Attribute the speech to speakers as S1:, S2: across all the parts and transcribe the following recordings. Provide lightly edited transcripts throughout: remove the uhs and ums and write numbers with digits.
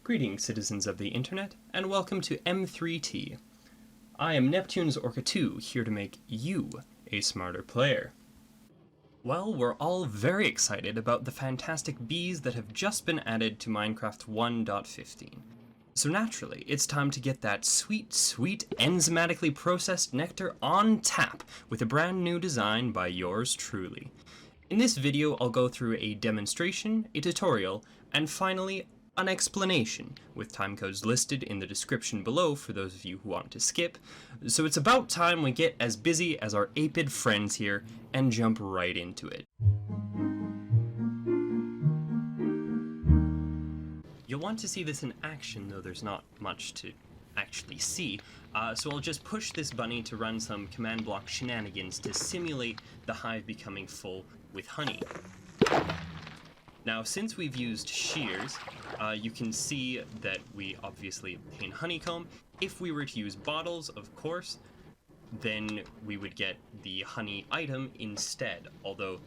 S1: Greetings, citizens of the internet, and welcome to M3T. I am Neptune's Orca 2, here to make you a smarter player. Well, we're all very excited about the fantastic bees that have just been added to Minecraft 1.15. So naturally, it's time to get that sweet, enzymatically processed nectar on tap with a brand new design by yours truly. In this video, I'll go through a demonstration, a tutorial, and finally, an explanation, with timecodes listed in the description below for those of you who want to skip. So it's about time we get as busy as our apid friends here and jump right into it. You'll want to see this in action, though there's not much to actually see, so I'll just push this bunny to run some command block shenanigans to simulate the hive becoming full with honey. Now, since we've used shears, you can see that we obviously obtain honeycomb. If we were to use bottles, of course, then we would get the honey item instead, although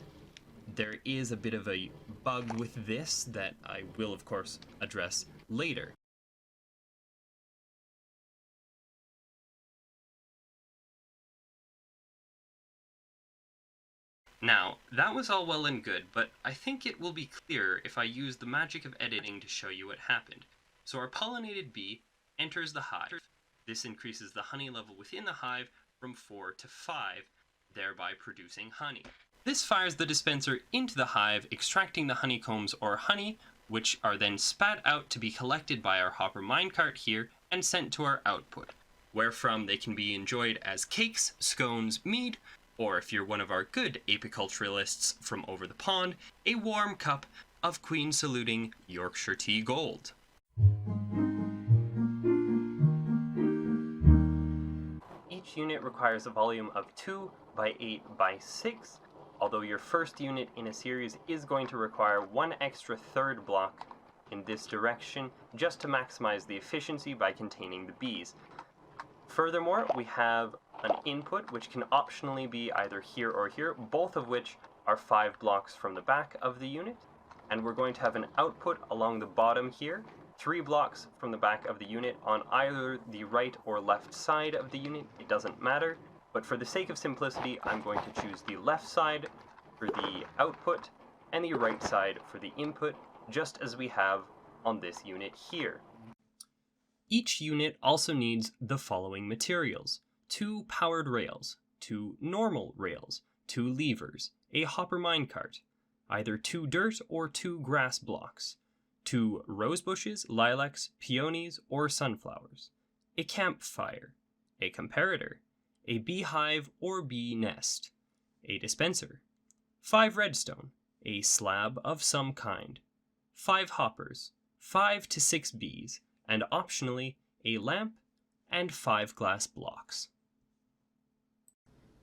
S1: there is a bit of a bug with this that I will, of course, address later. Now, that was all well and good, but I think it will be clearer if I use the magic of editing to show you what happened. So our pollinated bee enters the hive. This increases the honey level within the hive from 4 to 5, thereby producing honey. This fires the dispenser into the hive, extracting the honeycombs or honey, which are then spat out to be collected by our hopper minecart here and sent to our output, wherefrom they can be enjoyed as cakes, scones, mead, or if you're one of our good apiculturalists from over the pond, a warm cup of Queen saluting Yorkshire Tea Gold. Each unit requires a volume of 2 by 8 by 6, although your first unit in a series is going to require one extra third block in this direction just to maximize the efficiency by containing the bees. Furthermore, we have an input which can optionally be either here or here, both of which are 5 blocks from the back of the unit, and we're going to have an output along the bottom here, 3 blocks from the back of the unit on either the right or left side of the unit. It doesn't matter, but for the sake of simplicity, I'm going to choose the left side for the output and the right side for the input, just as we have on this unit here. Each unit also needs the following materials: 2 powered rails, 2 normal rails, 2 levers, a hopper minecart, either 2 dirt or 2 grass blocks, 2 rose bushes, lilacs, peonies, or sunflowers, a campfire, a comparator, a beehive or bee nest, a dispenser, 5 redstone, a slab of some kind, 5 hoppers, 5 to 6 bees, and optionally a lamp and 5 glass blocks.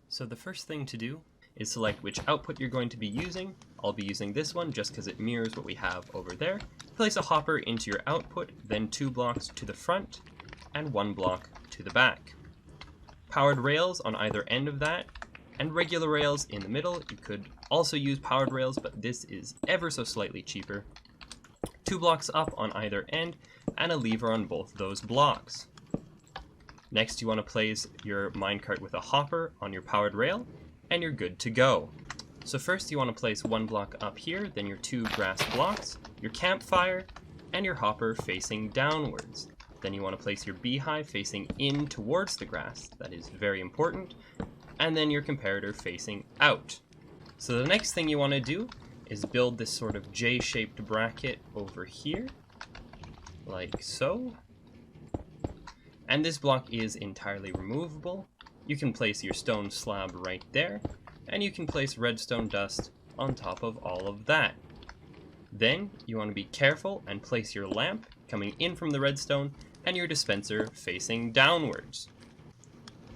S1: So the first thing to do is select which output you're going to be using. I'll be using this one just because it mirrors what we have over there. Place a hopper into your output, then 2 blocks to the front and 1 block to the back. Powered rails on either end of that, and regular rails in the middle. You could also use powered rails, but this is ever so slightly cheaper. 2 blocks up on either end, and a lever on both those blocks. Next, you want to place your minecart with a hopper on your powered rail, and you're good to go. So first you want to place 1 block up here, then your 2 grass blocks, your campfire, and your hopper facing downwards. Then you want to place your beehive facing in towards the grass, that is very important, and then your comparator facing out. So the next thing you want to do is build this sort of J-shaped bracket over here, like so. And this block is entirely removable. You can place your stone slab right there, and you can place redstone dust on top of all of that. Then you want to be careful and place your lamp coming in from the redstone and your dispenser facing downwards.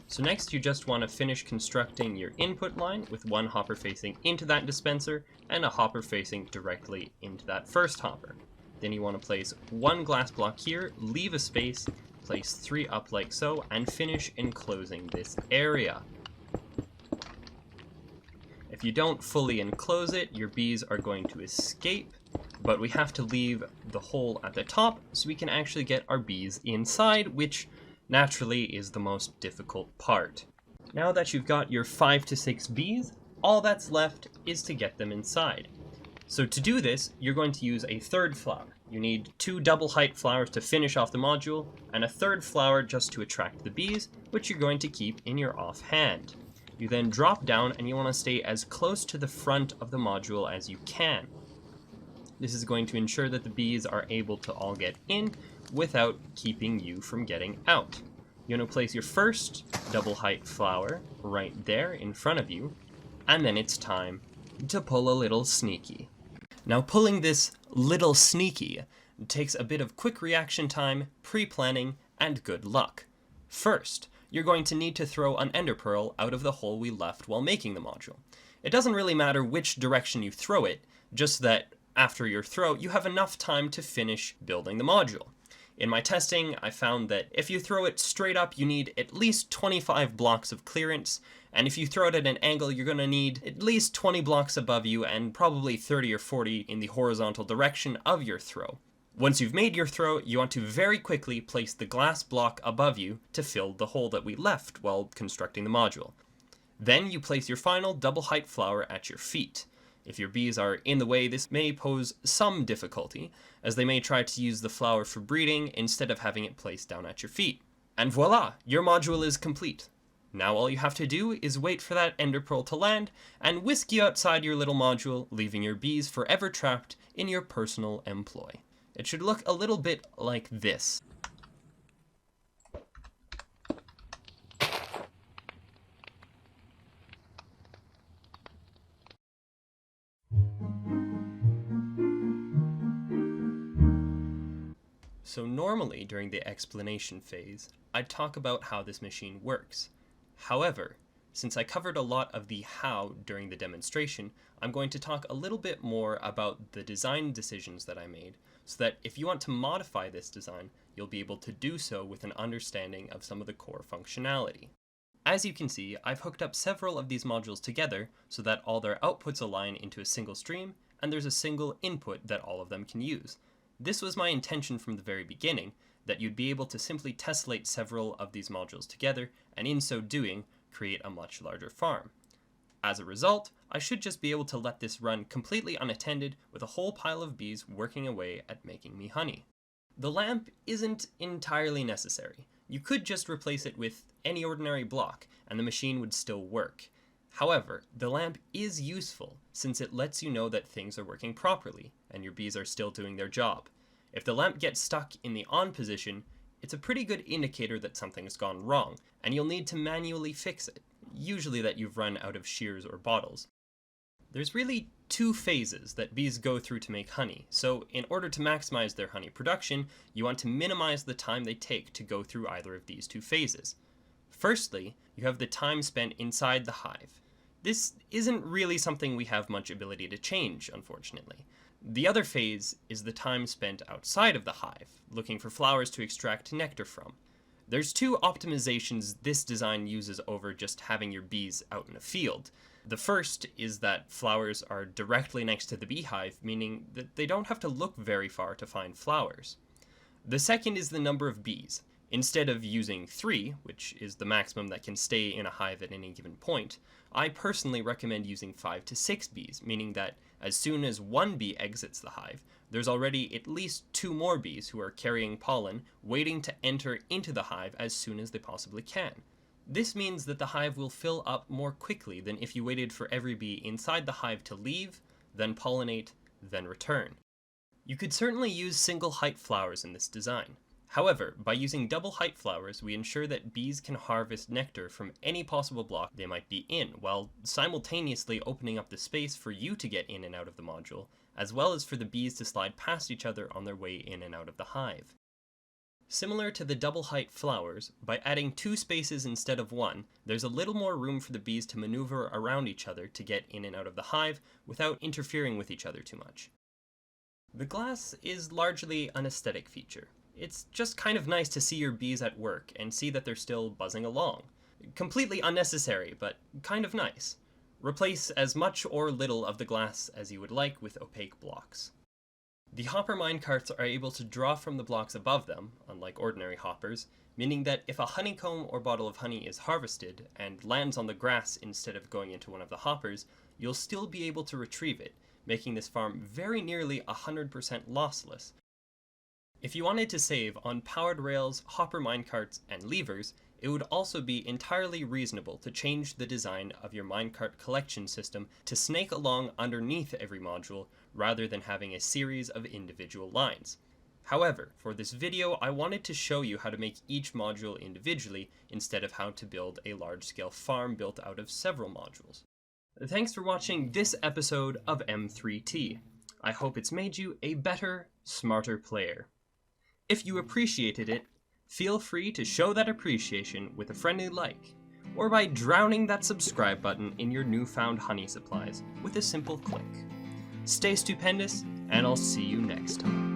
S1: So next you just want to finish constructing your input line with 1 hopper facing into that dispenser and a hopper facing directly into that first hopper. Then you want to place 1 glass block here, leave a space, place 3 up like so, and finish enclosing this area. If you don't fully enclose it, your bees are going to escape, but we have to leave the hole at the top so we can actually get our bees inside, which naturally is the most difficult part. Now that you've got your 5 to 6 bees, all that's left is to get them inside. So to do this, you're going to use a third flower. You need 2 double height flowers to finish off the module, and a third flower just to attract the bees, which you're going to keep in your offhand. You then drop down and you want to stay as close to the front of the module as you can. This is going to ensure that the bees are able to all get in without keeping you from getting out. You're going to place your first double height flower right there in front of you, and then it's time to pull a little sneaky. Now pulling this little sneaky takes a bit of quick reaction time, pre-planning, and good luck. First, you're going to need to throw an ender pearl out of the hole we left while making the module. It doesn't really matter which direction you throw it, just that after your throw, you have enough time to finish building the module. In my testing, I found that if you throw it straight up, you need at least 25 blocks of clearance, and if you throw it at an angle, you're going to need at least 20 blocks above you and probably 30 or 40 in the horizontal direction of your throw. Once you've made your throw, you want to very quickly place the glass block above you to fill the hole that we left while constructing the module. Then you place your final double height flower at your feet. If your bees are in the way, this may pose some difficulty, as they may try to use the flower for breeding instead of having it placed down at your feet. And voila! Your module is complete. Now all you have to do is wait for that ender pearl to land and whisk you outside your little module, leaving your bees forever trapped in your personal employ. It should look a little bit like this. So normally during the explanation phase, I'd talk about how this machine works. However, since I covered a lot of the how during the demonstration, I'm going to talk a little bit more about the design decisions that I made, so that if you want to modify this design, you'll be able to do so with an understanding of some of the core functionality. As you can see, I've hooked up several of these modules together so that all their outputs align into a single stream, and there's a single input that all of them can use. This was my intention from the very beginning, that you'd be able to simply tessellate several of these modules together, and in so doing, create a much larger farm. As a result, I should just be able to let this run completely unattended with a whole pile of bees working away at making me honey. The lamp isn't entirely necessary. You could just replace it with any ordinary block, and the machine would still work. However, the lamp is useful since it lets you know that things are working properly and your bees are still doing their job. If the lamp gets stuck in the on position, it's a pretty good indicator that something's gone wrong, and you'll need to manually fix it, usually that you've run out of shears or bottles. There's really 2 phases that bees go through to make honey, so in order to maximize their honey production, you want to minimize the time they take to go through either of these 2 phases. Firstly, you have the time spent inside the hive. This isn't really something we have much ability to change, unfortunately. The other phase is the time spent outside of the hive, looking for flowers to extract nectar from. There's 2 optimizations this design uses over just having your bees out in a field. The first is that flowers are directly next to the beehive, meaning that they don't have to look very far to find flowers. The second is the number of bees. Instead of using 3, which is the maximum that can stay in a hive at any given point, I personally recommend using 5 to 6 bees, meaning that as soon as 1 bee exits the hive, there's already at least 2 more bees who are carrying pollen, waiting to enter into the hive as soon as they possibly can. This means that the hive will fill up more quickly than if you waited for every bee inside the hive to leave, then pollinate, then return. You could certainly use single height flowers in this design. However, by using double height flowers, we ensure that bees can harvest nectar from any possible block they might be in, while simultaneously opening up the space for you to get in and out of the module, as well as for the bees to slide past each other on their way in and out of the hive. Similar to the double height flowers, by adding 2 spaces instead of 1, there's a little more room for the bees to maneuver around each other to get in and out of the hive without interfering with each other too much. The glass is largely an aesthetic feature. It's just kind of nice to see your bees at work and see that they're still buzzing along. Completely unnecessary, but kind of nice. Replace as much or little of the glass as you would like with opaque blocks. The hopper minecarts are able to draw from the blocks above them, unlike ordinary hoppers, meaning that if a honeycomb or bottle of honey is harvested and lands on the grass instead of going into one of the hoppers, you'll still be able to retrieve it, making this farm very nearly 100% lossless. If you wanted to save on powered rails, hopper minecarts, and levers, it would also be entirely reasonable to change the design of your minecart collection system to snake along underneath every module rather than having a series of individual lines. However, for this video, I wanted to show you how to make each module individually instead of how to build a large-scale farm built out of several modules. Thanks for watching this episode of M3T. I hope it's made you a better, smarter player. If you appreciated it, feel free to show that appreciation with a friendly like, or by drowning that subscribe button in your newfound honey supplies with a simple click. Stay stupendous, and I'll see you next time.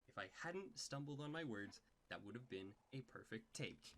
S1: If I hadn't stumbled on my words, that would have been a perfect take.